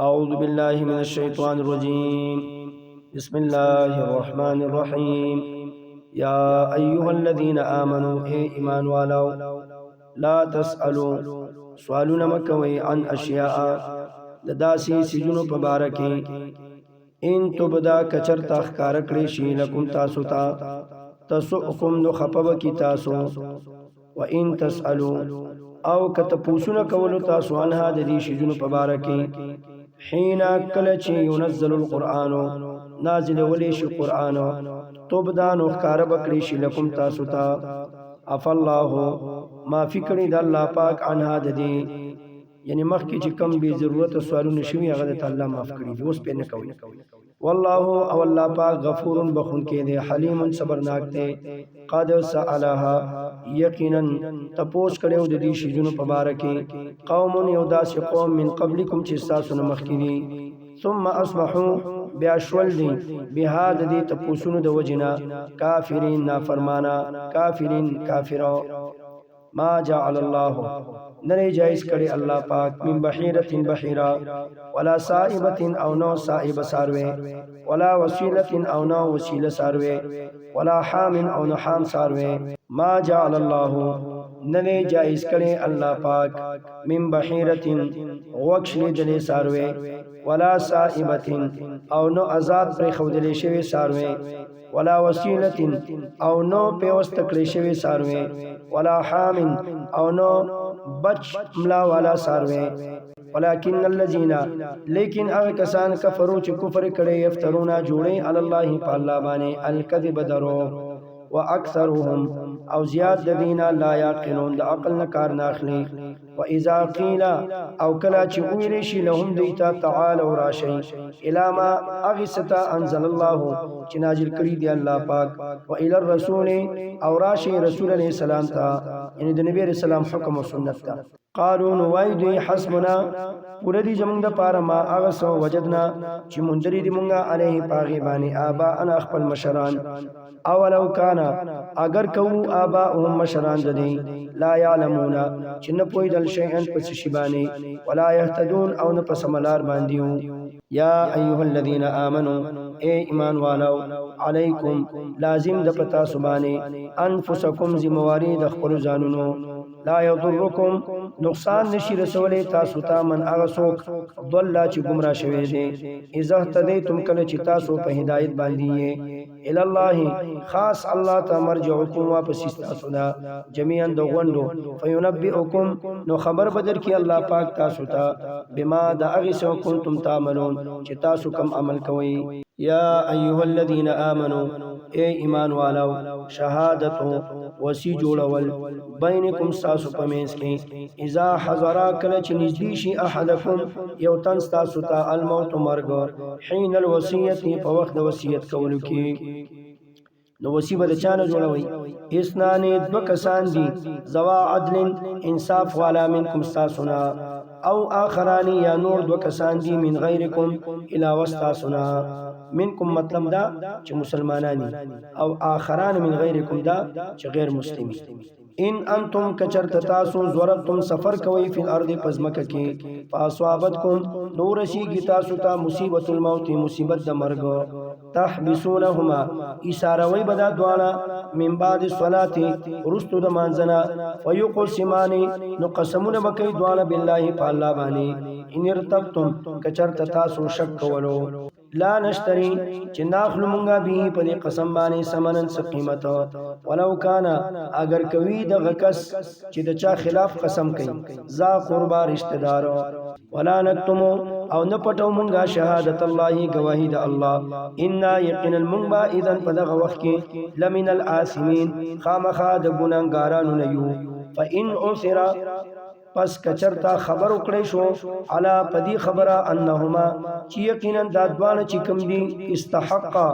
أعوذ بالله من الشيطان الرجيم. بسم الله الرحمن الرحيم. يا أيها الذين آمنوا اے ایمان والو لا تسألوا سوالنا مکوي عن اشیاء دداسی سجنو پبارکی ان تبدا کچر تخکار کړی شي لکم تاسو تا تسؤکم نو خپب کی تاسو و ان تسألوا او کتپوسونه کولو تاسو عنها د دې شجنو پبارکی حين کلچ ينزل القرآن نازل ولی شي قرآن تبدا نو خکار بکړی شي لکم تاسو تا اف الله ما فکرې د الله پاک عنها د دې یعنی مخکې چې کم به ضرورت سوالونه شوي هغه د الله معاف کړي دي اوس په نه کوي والله او الله پاک غفور بخون کې دی حلیم صبرناک دی قد سألها یقینا تپوس کړو د دې شجونو په باره کې قوم یو داسې قوم من قبلکم چې تاسو نه مخکې دي ثم اصبحوا بیا شول دی بها د دې تپوسونو د وجنا کافرین نافرمانا کافرین کافرو ما جعل الله نری جائز کړي الله پاک من بحیرة بحیرا ولا صائبة او نو صائب ساروي ولا وسيلة او نو وسيله ساروي ولا حام او نو حام ساروي ما جعل الله نری جائز کړي الله پاک من بحیرة وکشل دلی ساروي ولا صائبة او نو آزاد پر خودلی شوی ساروي ولا وسيلة او نو پیوست کړي شوی ساروي ولا حام او نو بچ ملا والا ساروي ولكن الذين لیکن هغه کسان کفرو چې کفر کړي یفترونا جوړي علی الله په الله باندې الکذب درو واکثرهم او زیاد د دینه لا یعقلون د عقل نه کار نه اخلي واذا قيل او کلا چې ویل شي لهم دیتا تعالوا راشي الی ما اغستا انزل الله چې نازل کړي دی الله پاک و الی الرسول او راشي رسول الله سلام تا یعنی د نبی رسول الله حکم او سنت تا قالوا وایدی حسبنا پوره دی زمونږ د پاره ما هغه سو وجدنا چې مونږ دی مونږه علیه پاغي باندې آبا انا خپل مشران اولو کانا اگر کو آباؤهم مشران ددی لا یعلمون چې نه پویدل شیئن پس شبانی ولا یهتدون او نه پس ملار باندیو یا ایها الذین آمنوا اے ایمان والو علیکم لازم د پتا سبانی انفسکم ذمواری د خپل ځانونو لا یضرکم نقصان نشي رسولې تاسو ته من هغه څوک ضل چې گمراه شوی دی اذا تدیتم کله چې تاسو په هدایت باندې یې الی الله خاص الله ته مرجعکم واپس تاسو دا جميعا د غوندو فینبئکم نو خبر بدر کی الله پاک تاسو ته بما دا هغه څه کنتم تعملون چې تاسو کم عمل کوئ یا ایها الذین آمنوا اے ایمان والو شهادت وسی جوړول بینکم تاسو پمینس کې اذا حضر کله چې نږدې شي احدکم یو تن تاسو ته الموت مرګ حين الوصیت په وخت د وصیت کولو کې نو وصی به چانه جوړوي اسنان دو کسان دي زوا عدل انصاف والا منکم تاسونا او آخرانی یا نور دو کسان دي من غیرکم الی وستاسونا منکم مطلب دا چې مسلمانانی او آخران من غیرکم دا چې غیر مسلمی ان انتم کچرت تاسو ضربتم سفر کوي فی الارض پزمکه کې فاصابتکم نور شی کی تاسو ته مصیبت الموت مصیبت د مرګ تحبسونهما اشاره بدا دوانا من بعد الصلاه رستو د مانځنا ويقسمان نو قسمونه بکې دوانا بالله په الله باندې ان ارتبتم کچرت تاسو شک کولو لا نشتری چې ناخلو مونږه به په دې قسم باندې سمنن څه قیمت ولو کان اگر کوي د غکس چې د چا خلاف قسم کوي ذا قربا رشتہ دار ولا نکتم او نه پټو مونږه شهادت الله گواہی د الله ان یقینا مونږه اذن په دغه وخت کې لمن الآثمین خامخا د ګناګارانو نه یو فإن أثر پس کچرتا خبر وکړی شو علا پدی خبره انهما چې یقینا د دوانو چې کوم دي استحقا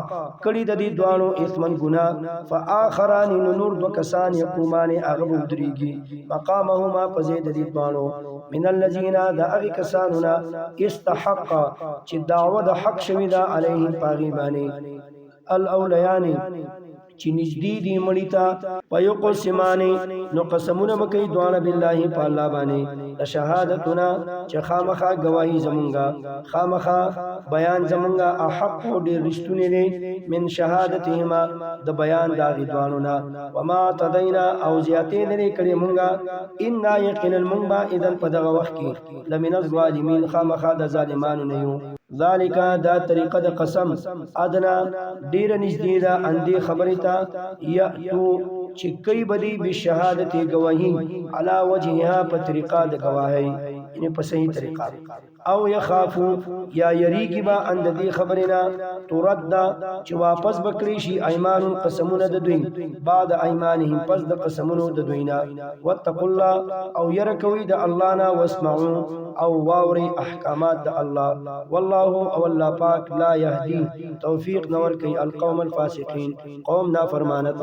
کړي د دې دوانو اثمن ګنا فآخران نور دو کسان یقومان هغه بدريږي مقامهما پزید دې دوانو من الذين دا هغه کسانونه استحقا چې دعوه د حق شوی دا علیه پاغي باندې الاولیان چې نږدې دي مړی ته پيو قسمانه نو قسمونه مکي دوانه بالله په الله باندې لشهادتنا چې خامخا گواہی زمونږه خامخا بیان زمونږه احق ډیر رښتونی دی من شهادتهما د بیان دا غدوانو نا وما تدینا او زیاتې لري کړي مونږه ان یقینا مونږ با اذن په دغه وخت کې لمن الظالمین خامخا د ظالمانو نه یو ذالک دا طریقه د قسم ادنا ډیر نږدې ده اندې خبرې ته یاتو چې کوي بدی بشهادت گواہی علا وجهها په طریقه د گواهی یعنی په صحیح طریقه او یخافو یا یریږي با اند دې خبرینا ترد چې واپس بکړي شي ایمان قسمونه د دوی بعد ایمانهم پس د قسمونو د دوینا واتقوا الله او يرکوي د الله نه واسمعوا او واوري احکامات د الله والله او الله پاک لا يهدي توفیق نور کوي القوم الفاسقين قوم نافرمانه